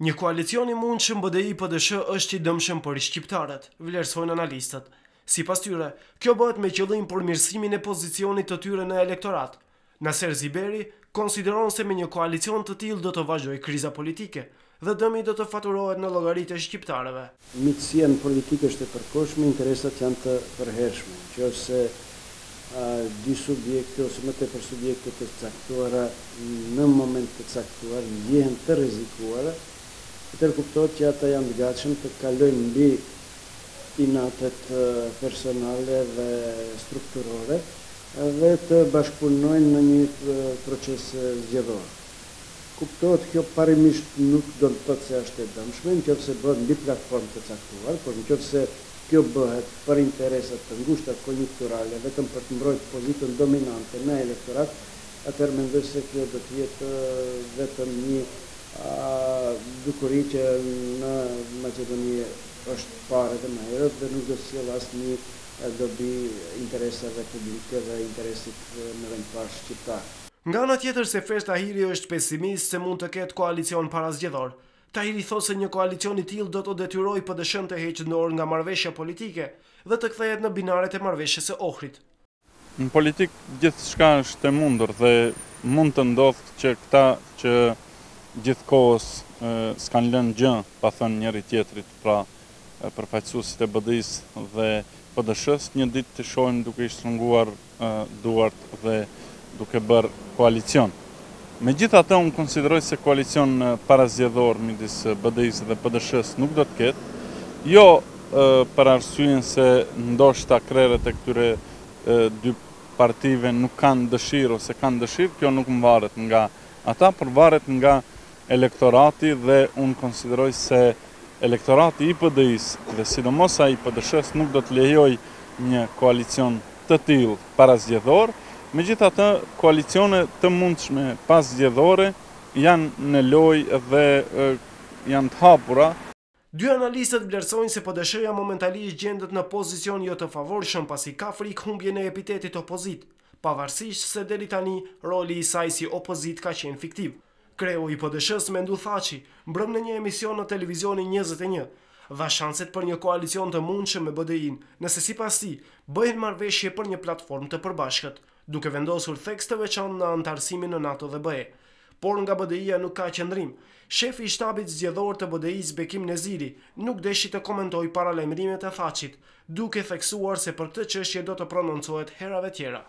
Një koalicion i mundshëm BDI-PDSH është i dëmshëm për shqiptarët, vlerësojnë analistët. Sipas tyre, kjo bëhet me qëllim përmirësimin e pozicionit të tyre në elektorat. Naser Ziberi konsideron se me një koalicion të tillë do të vazhdojë kriza politike dhe dëmi do të faturohet në llogaritë e shqiptarëve. Mitësia në politikë është e përkohshme, interesat janë të përhershme, që është se dy subjekte ose më tepër subjekte të caktuara në moment të caktuar ndjehen të rrezikuara, atëherë kuptohet që ata janë të gatshëm të kalojnë mbi inatet personale dhe strukturore dhe të bashkëpunojnë në një proces zgjedhor. Kuptohet kjo parimisht nuk do të thotë se është e dëmshme, nëse bëhet mbi platformë të caktuar, por nëse kjo bëhet për interesat të ngushta konjunkturale, vetëm për të mbrojtur pozitën dominante në elektorat, atëherë mendoj se kjo do të jetë vetëm një dukuri që në Maqedoni është parë edhe më herët dhe nuk do të sjellë asnjë dobi interesave publike dhe interesit në vend parë shqiptar. Nga ana tjetër, Sefer Tahiri është pesimist se mund të ketë koalicion parazgjedhor. Tahiri thosë se një koalicion i tillë do të detyrojë PDSH-n të heqë dorë nga marrëveshja politike dhe të kthehet në binaret e marrëveshjes së Ohrit. Në politikë gjithçka është e mundur dhe mund të ndodhë që këta që gjithkohës s'kan lënë gjë pa thënë njëri tjetrit, pra përfaqësuesit e BDI-s dhe PDSH-s, një ditë të shohin duke i shtrënguar duart dhe duke bërë koalicion. Megjithatë, unë konsideroj se koalicion parazgjedhor midis BDI-s dhe PDSH-s nuk do të ketë, jo për arsyeën se ndoshta krerët e këtyre dy partive nuk kanë dëshirë ose kanë dëshirë, kjo nuk më varet nga ata, por varet nga elektorati dhe unë konsideroj se elektorati i PDI-s dhe sidomos ai i PDSH-s nuk do të lejoj një koalicion të tillë parazgjedhor. Megjithatë, koalicione të mundshme pasgjedhore janë në lojë dhe janë të hapura. Dy analistët vlerësojnë se PDSH-ja momentalisht gjendet në pozicion jo të favorshëm pasi ka frikë humbjen e epitetit opozit, pavarësisht se deri tani roli i saj si opozit ka qenë fiktiv. Kreu i PDSH-s Mendu Thaçi mbrëm në një emision në televizionin 21 dha shanset për një koalicion të mundshëm me BDI-n, nëse sipas tij bëhen marrëveshje për një platformë të përbashkët, duke vendosur theks të veçantë në anëtarësimin në NATO dhe BE. Por nga BDI-ja nuk ka qëndrim. Shefi i shtabit zgjedhor të BDI-s Bekim Neziri nuk deshi të komentojë paralajmërimet e Thaçit, duke theksuar se për këtë çështje do të prononcohet herave tjera.